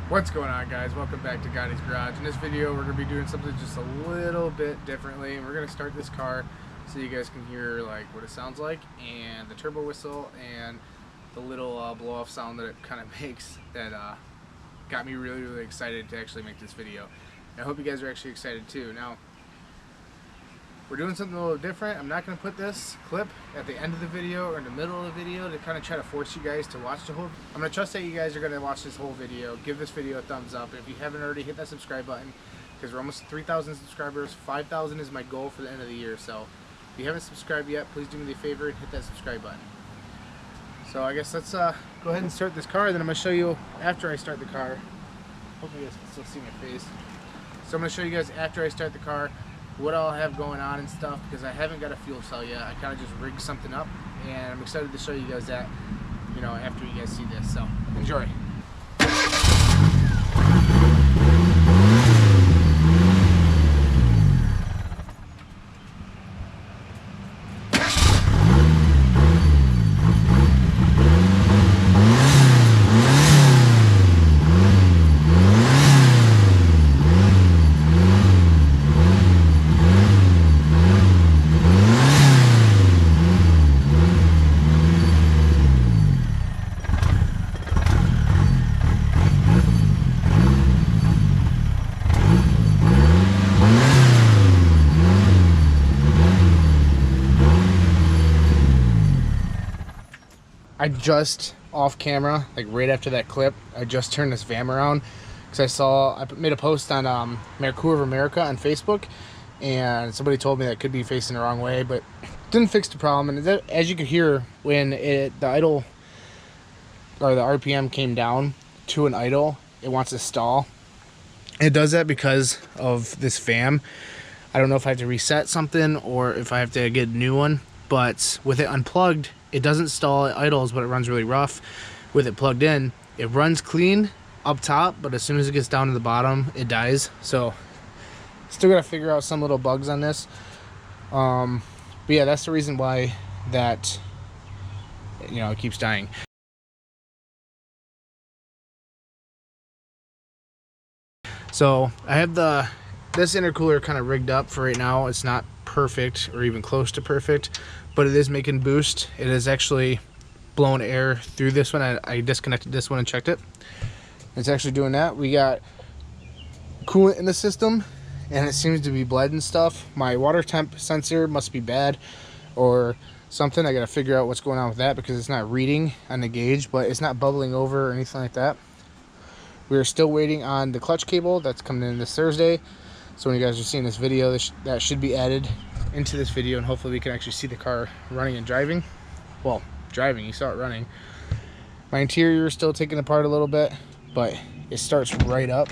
What's going on, guys? Welcome back to Gotti's Garage. In this video we're going to be doing something just a little bit differently, and we're going to start this car so you guys can hear like what it sounds like and the turbo whistle and the little blow off sound that it kind of makes that got me really excited to actually make this video. And I hope you guys are actually excited too. Now we're doing something a little different. I'm not going to put this clip at the end of the video or in the middle of the video to kind of try to force you guys to watch the whole. I'm going to trust that you guys are going to watch this whole video. Give this video a thumbs up. If you haven't already, hit that subscribe button because we're almost 3,000 subscribers. 5,000 is my goal for the end of the year. So if you haven't subscribed yet, please do me a favor and hit that subscribe button. So I guess let's go ahead and start this car. Then I'm going to show you after I start the car. Hopefully you guys can still see my face. So I'm going to show you guys after I start the car what I'll have going on and stuff, because I haven't got a fuel cell yet. I kind of just rigged something up, and I'm excited to show you guys that, you know, after you guys see this. So enjoy. I just, off camera, like right after that clip, I just turned this VAM around because I made a post on Merkur on Facebook, and somebody told me that it could be facing the wrong way, but didn't fix the problem. And that, as you could hear, when the idle, or the RPM came down to an idle, it wants to stall. It does that because of this VAM. I don't know if I have to reset something or if I have to get a new one, but with it unplugged, it doesn't stall, it idles, but it runs really rough. With it plugged in, it runs clean up top, but as soon as it gets down to the bottom, it dies. So still gotta figure out some little bugs on this. But yeah, that's the reason why that, you know, it keeps dying. So I have this intercooler kind of rigged up for right now. It's not perfect or even close to perfect, but it is making boost. It is actually blowing air through this one. I disconnected this one and checked it. It's actually doing that. We got coolant in the system and it seems to be bled and stuff. My water temp sensor must be bad or something. I gotta figure out what's going on with that because it's not reading on the gauge, but it's not bubbling over or anything like that. We are still waiting on the clutch cable that's coming in this Thursday. So when you guys are seeing this video, that should be added into this video, and hopefully we can actually see the car running and driving. Well, driving, you saw it running. My interior is still taken apart a little bit, but it starts right up.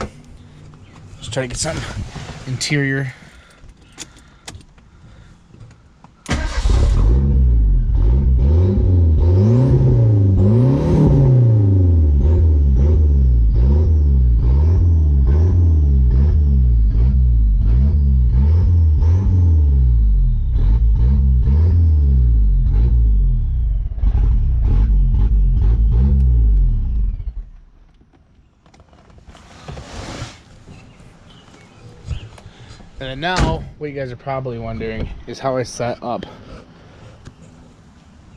Just try to get some interior. And then now, what you guys are probably wondering is how I set up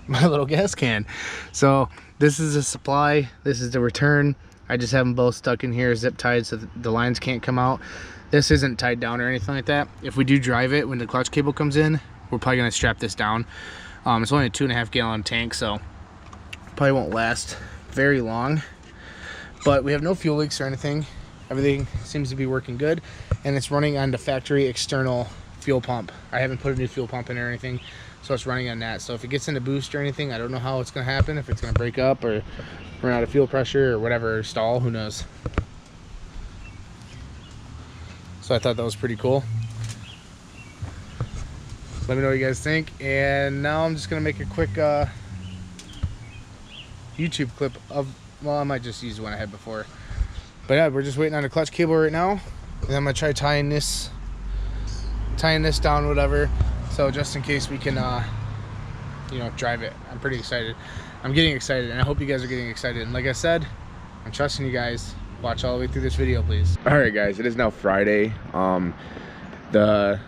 my little gas can. So this is a supply, this is the return. I just have them both stuck in here, zip tied so the lines can't come out. This isn't tied down or anything like that. If we do drive it, when the clutch cable comes in, we're probably gonna strap this down. It's only a 2.5 gallon tank, so probably won't last very long. But we have no fuel leaks or anything. Everything seems to be working good, and it's running on the factory external fuel pump. I haven't put a new fuel pump in or anything, so it's running on that. So if it gets into boost or anything, I don't know how it's going to happen, if it's going to break up or run out of fuel pressure or whatever, or stall, who knows. So I thought that was pretty cool. Let me know what you guys think. And now I'm just going to make a quick YouTube clip of, well, I might just use the one I had before. But yeah, we're just waiting on the clutch cable right now, and I'm gonna try tying this down, whatever. So just in case we can, you know, drive it. I'm pretty excited. I'm getting excited, and I hope you guys are getting excited. And like I said, I'm trusting you guys. watch all the way through this video, please. All right, guys, it is now Friday. The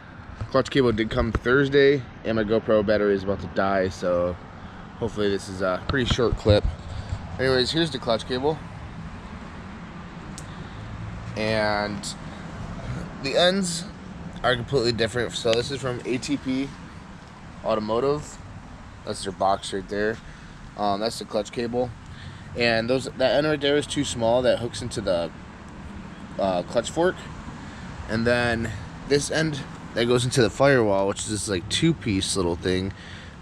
clutch cable did come Thursday, and my GoPro battery is about to die, so hopefully this is a pretty short clip. Anyways, here's the clutch cable, and the ends are completely different. So this is from ATP Automotive. That's their box right there. That's the clutch cable, and that end right there is too small. That hooks into the clutch fork, and then this end that goes into the firewall, which is this like two-piece little thing.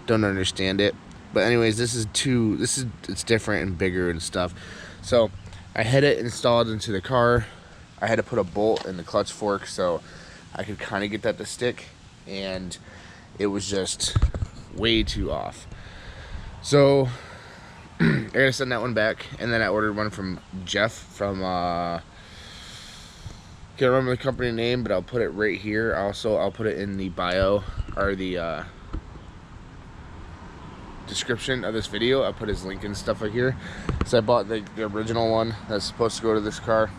Don't understand it, but anyways, it's different and bigger and stuff. So I had it installed into the car. I had to put a bolt in the clutch fork so I could kind of get that to stick, and it was just way too off. So I gotta send that one back, and then I ordered one from Jeff from can't remember the company name, but I'll put it right here. Also, I'll put it in the bio or the description of this video. I'll put his link and stuff right here. So I bought the original one that's supposed to go to this car.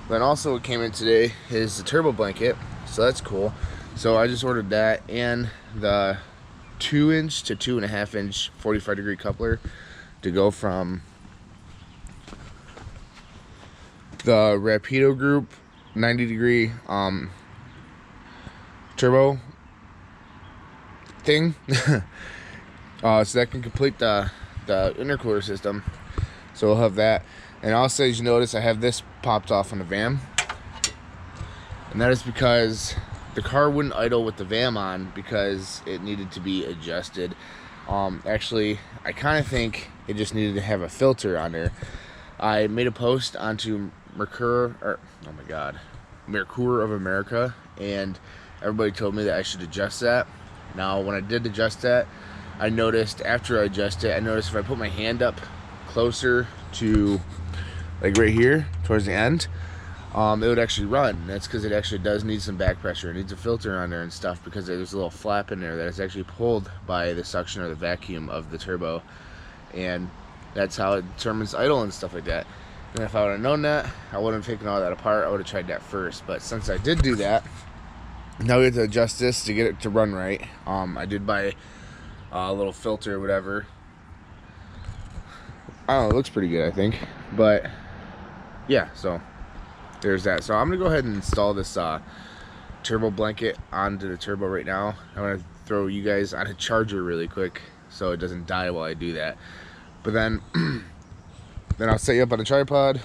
Then also what came in today is the turbo blanket, so that's cool. So I just ordered that and the 2-inch to 2.5-inch 45-degree coupler to go from the Rapido Group 90-degree turbo thing. So that can complete the intercooler system. So we'll have that. And also, as you notice, I have this popped off on the VAM, and that is because the car wouldn't idle with the VAM on because it needed to be adjusted. Actually, I kind of think it just needed to have a filter on there. I made a post onto Merkur of America, and everybody told me that I should adjust that. Now, when I did adjust that, I noticed after I adjust it, if I put my hand up closer to like right here towards the end, it would actually run. That's because it actually does need some back pressure. It needs a filter on there and stuff because there's a little flap in there that is actually pulled by the suction or the vacuum of the turbo, and that's how it determines idle and stuff like that. And if I would have known that, I wouldn't have taken all that apart. I would have tried that first. But since I did do that, now we have to adjust this to get it to run right. I did buy a little filter or whatever. I don't know, it looks pretty good, I think. But yeah, so there's that. So I'm gonna go ahead and install this turbo blanket onto the turbo right now. I'm gonna throw you guys on a charger really quick so it doesn't die while I do that. But then I'll set you up on a tripod.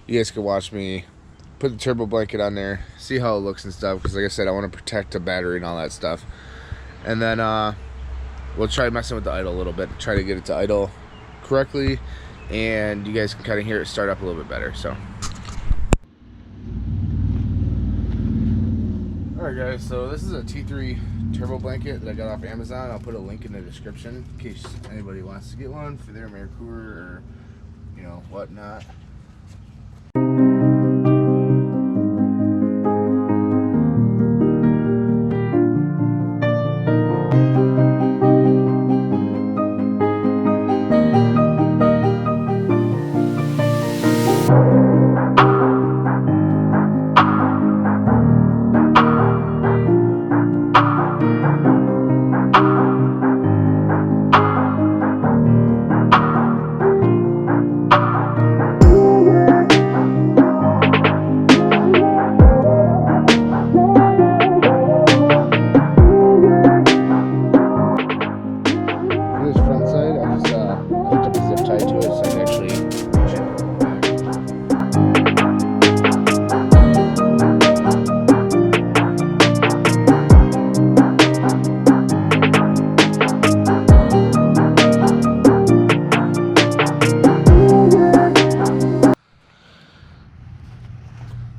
You guys can watch me put the turbo blanket on there, see how it looks and stuff, because like I said, I want to protect the battery and all that stuff. And then we'll try messing with the idle a little bit, try to get it to idle correctly, and you guys can kind of hear it start up a little bit better. So alright guys, so this is a T3 turbo blanket that I got off Amazon. I'll put a link in the description in case anybody wants to get one for their Merkur or whatnot.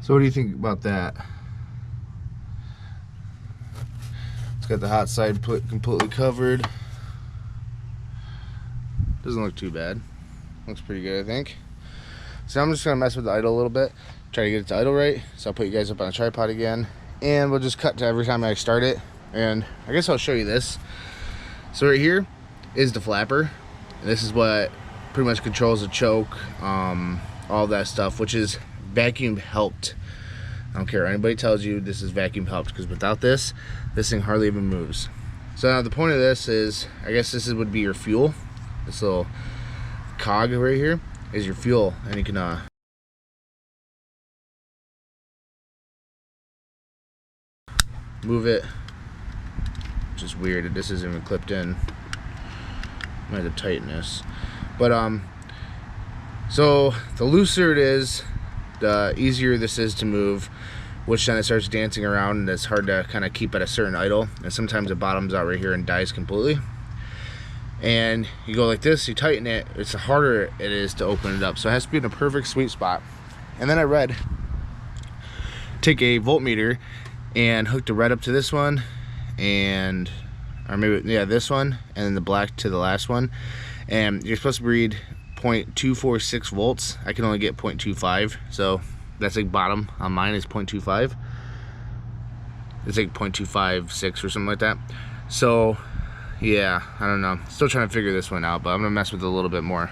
So what do you think about that? It's got the hot side completely covered. Doesn't look too bad. Looks pretty good, I think. So I'm just gonna mess with the idle a little bit, try to get it to idle right. So I'll put you guys up on a tripod again, and we'll just cut to every time I start it. And I guess I'll show you this. So right here is the flapper. And this is what pretty much controls the choke, all that stuff, which is vacuum helped. I don't care what anybody tells you, this is vacuum helped, because without this thing hardly even moves. So now the point of this is, I guess this would be your fuel. This little cog right here is your fuel, and you can move it. Which is weird, this isn't even clipped in. Might have to tighten this. But so the looser it is, the easier this is to move, which then it starts dancing around and it's hard to kind of keep at a certain idle, and sometimes it bottoms out right here and dies completely. And you go like this, you tighten it, it's the harder it is to open it up. So it has to be in a perfect sweet spot. And then I read, take a voltmeter and hook the red up to this one, and or maybe, yeah, this one, and then the black to the last one, and you're supposed to read 0.246 volts. I can only get 0.25, so that's like bottom on mine is 0.25. It's like 0.256 or something like that. So yeah, I don't know, still trying to figure this one out, but I'm gonna mess with it a little bit more.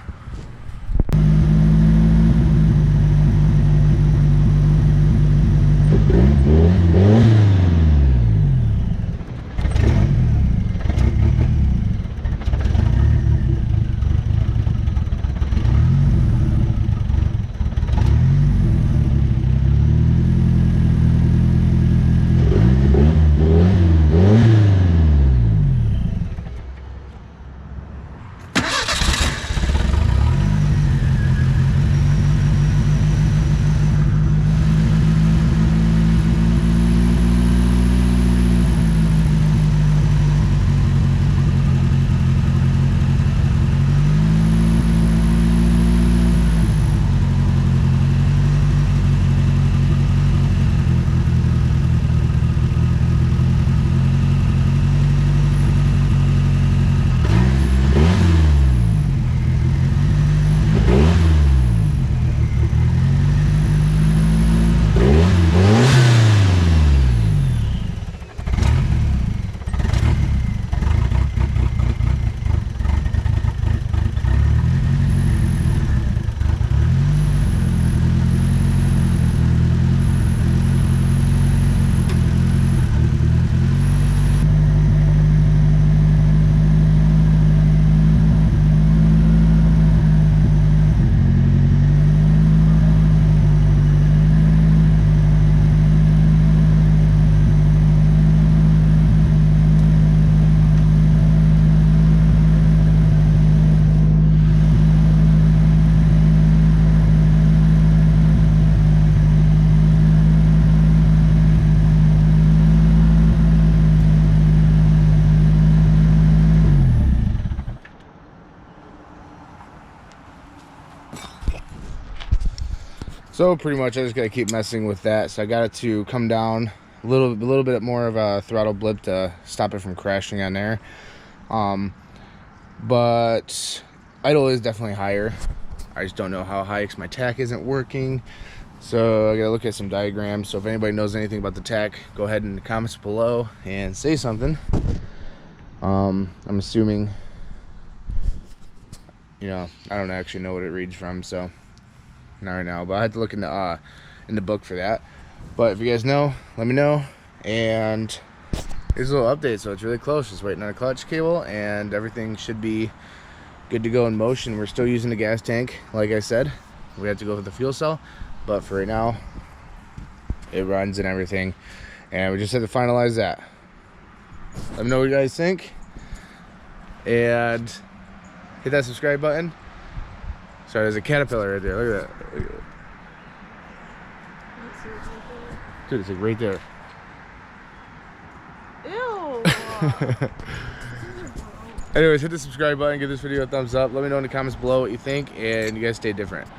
So pretty much I just gotta keep messing with that. So I got it to come down a little bit more of a throttle blip to stop it from crashing on there. But idle is definitely higher. I just don't know how high because my tack isn't working. So I gotta look at some diagrams. So if anybody knows anything about the tack, go ahead in the comments below and say something. I'm assuming, you know, I don't actually know what it reads from, so not right now, but I had to look in the book for that. But if you guys know, let me know. And here's a little update. So it's really close, just waiting on a clutch cable and everything should be good to go in motion. We're still using the gas tank, like I said. We have to go with the fuel cell, but for right now it runs and everything, and we just had to finalize that. Let me know what you guys think, and hit that subscribe button. Sorry, there's a caterpillar right there. Look at that. Look at that. Dude, it's like right there. Ew. Anyways, hit the subscribe button, give this video a thumbs up. Let me know in the comments below what you think, and you guys stay different.